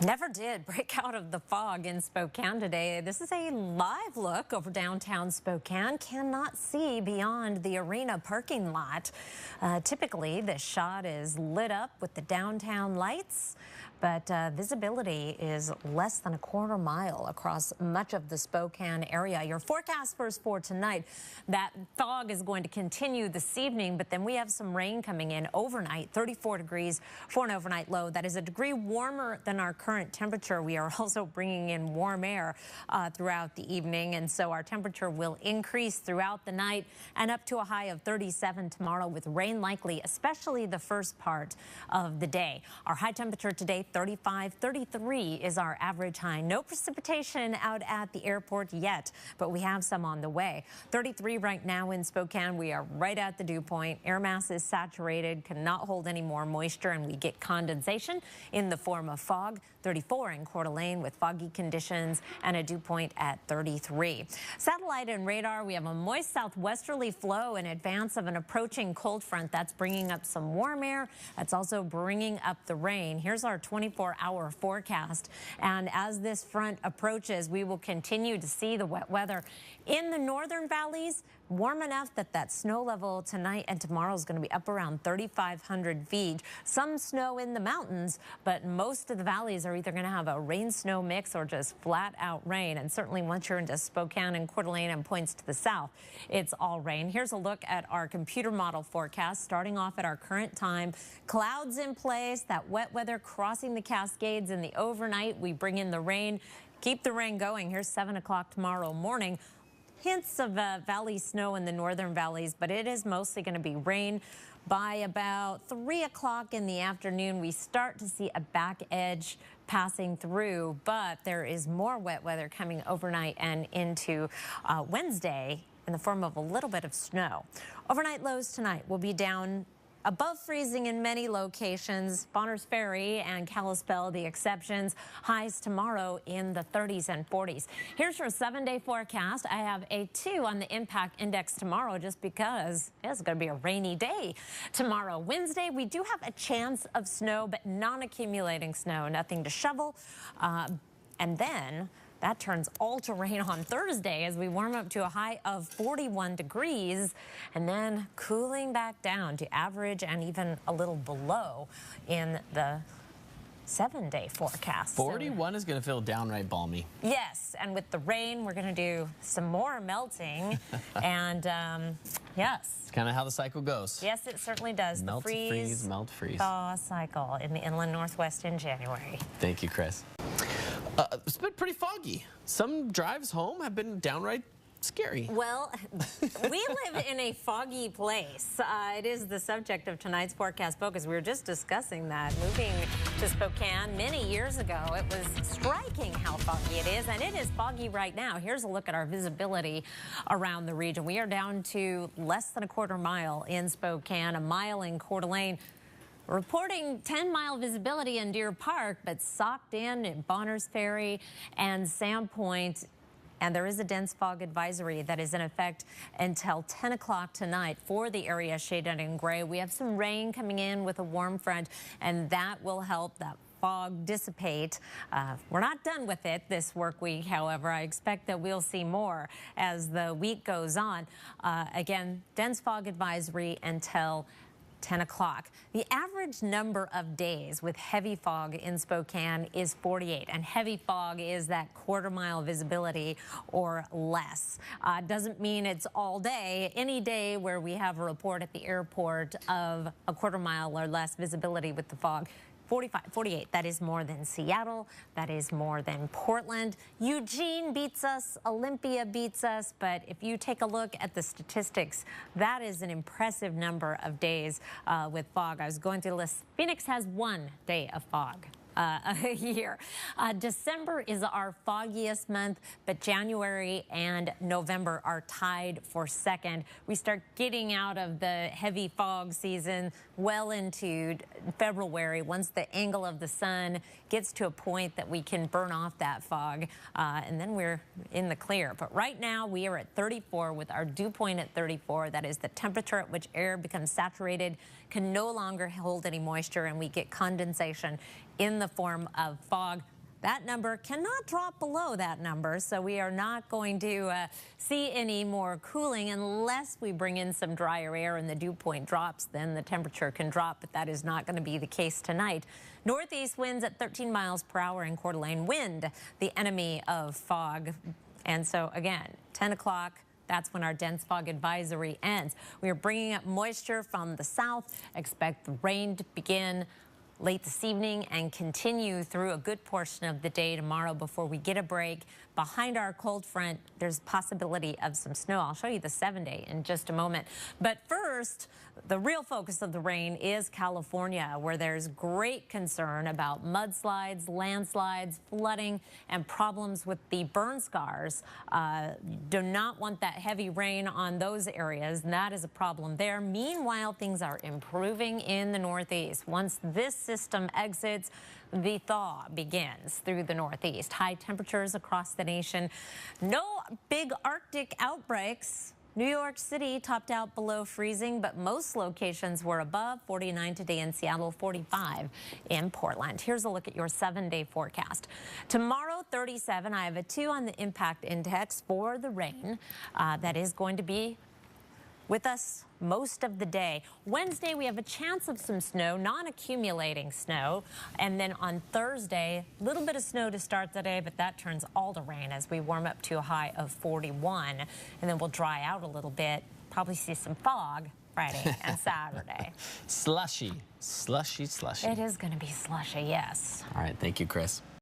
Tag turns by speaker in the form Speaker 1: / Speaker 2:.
Speaker 1: Never did break out of the fog in Spokane today. This is a live look over downtown Spokane. Cannot see beyond the arena parking lot. Typically, this shot is lit up with the downtown lights, but visibility is less than a quarter mile across much of the Spokane area. Your forecast for tonight, that fog is going to continue this evening, but then we have some rain coming in overnight, 34 degrees for an overnight low. That is a degree warmer than our current temperature. We are also bringing in warm air throughout the evening, and so our temperature will increase throughout the night and up to a high of 37 tomorrow, with rain likely, especially the first part of the day. Our high temperature today, 35, 33 is our average high. No precipitation out at the airport yet, but we have some on the way. 33 right now in Spokane. We are right at the dew point. Air mass is saturated, cannot hold any more moisture, and we get condensation in the form of fog. 34 in Coeur d'Alene with foggy conditions and a dew point at 33. Satellite and radar, we have a moist southwesterly flow in advance of an approaching cold front. That's bringing up some warm air. That's also bringing up the rain. Here's our 24-hour forecast. And as this front approaches, we will continue to see the wet weather in the northern valleys. Warm enough that that snow level tonight and tomorrow is going to be up around 3,500 feet. Some snow in the mountains, but most of the valleys are either going to have a rain-snow mix or just flat-out rain. And certainly once you're into Spokane and Coeur d'Alene and points to the south, it's all rain. Here's a look at our computer model forecast, starting off at our current time. Clouds in place, that wet weather crossing the Cascades in the overnight. We bring in the rain, keep the rain going. Here's 7 o'clock tomorrow morning. Hints of valley snow in the northern valleys, but it is mostly going to be rain. By about 3 o'clock in the afternoon, we start to see a back edge passing through, but there is more wet weather coming overnight and into Wednesday in the form of a little bit of snow. Overnight lows tonight will be down above freezing in many locations. Bonners Ferry and Kalispell, the exceptions. Highs tomorrow in the 30s and 40s. Here's your 7-day forecast. I have a 2 on the impact index tomorrow just because it's going to be a rainy day tomorrow. Wednesday, we do have a chance of snow, but non-accumulating snow. Nothing to shovel. And then that turns all to rain on Thursday as we warm up to a high of 41 degrees and then cooling back down to average and even a little below in the 7-day forecast.
Speaker 2: 41 is going to feel downright balmy.
Speaker 1: Yes, and with the rain, we're going to do some more melting. And yes.
Speaker 2: It's kind of how the cycle goes.
Speaker 1: Yes, it certainly does.
Speaker 2: Melt,
Speaker 1: the freeze,
Speaker 2: melt, freeze.
Speaker 1: Thaw cycle in the inland northwest in January.
Speaker 2: Thank you, Kris. It's been pretty foggy. Some drives home have been downright scary.
Speaker 1: Well, we live in a foggy place. It is the subject of tonight's forecast focus. We were just discussing that. Moving to Spokane many years ago, it was striking how foggy it is, and it is foggy right now. Here's a look at our visibility around the region. We are down to less than a quarter mile in Spokane, a mile in Coeur d'Alene. Reporting 10-mile visibility in Deer Park, but socked in Bonners Ferry and Sandpoint. And there is a dense fog advisory that is in effect until 10 o'clock tonight for the area shaded in gray. We have some rain coming in with a warm front, and that will help that fog dissipate. We're not done with it this work week, however. I expect that we'll see more as the week goes on. Again, dense fog advisory until 10 o'clock. The average number of days with heavy fog in Spokane is 48, and heavy fog is that quarter-mile visibility or less. Doesn't mean it's all day. Any day where we have a report at the airport of a quarter-mile or less visibility with the fog, 45, 48, that is more than Seattle, that is more than Portland. Eugene beats us, Olympia beats us, but if you take a look at the statistics, that is an impressive number of days with fog. I was going through the list. Phoenix has 1 day of fog a year. December is our foggiest month, but January and November are tied for second. We start getting out of the heavy fog season well into February once the angle of the sun gets to a point that we can burn off that fog, and then we're in the clear. But right now we are at 34 with our dew point at 34. That is the temperature at which air becomes saturated, can no longer hold any moisture, and we get condensation in the form of fog. That number cannot drop below that number, so we are not going to see any more cooling unless we bring in some drier air and the dew point drops. Then the temperature can drop, but that is not going to be the case tonight. Northeast winds at 13 miles per hour in Coeur d'Alene. Wind, the enemy of fog. And so again, 10 o'clock. That's when our dense fog advisory ends. We are bringing up moisture from the south. Expect the rain to begin late this evening and continue through a good portion of the day tomorrow before we get a break. Behind our cold front, there's possibility of some snow. I'll show you the 7-day in just a moment. But first, the real focus of the rain is California, where there's great concern about mudslides, landslides, flooding, and problems with the burn scars. Do not want that heavy rain on those areas, and that is a problem there. Meanwhile, things are improving in the Northeast. Once this system exits, the thaw begins through the Northeast. High temperatures across the nation. No big Arctic outbreaks. New York City topped out below freezing, but most locations were above. 49 today in Seattle, 45 in Portland. Here's a look at your 7-day forecast. Tomorrow, 37. I have a 2 on the impact index for the rain. That is going to be with us most of the day. Wednesday, we have a chance of some snow, non-accumulating snow. And then on Thursday, a little bit of snow to start the day, but that turns all to rain as we warm up to a high of 41. And then we'll dry out a little bit, probably see some fog Friday and Saturday.
Speaker 2: Slushy, slushy, slushy.
Speaker 1: It is going to be slushy, yes.
Speaker 2: All right, thank you, Kris.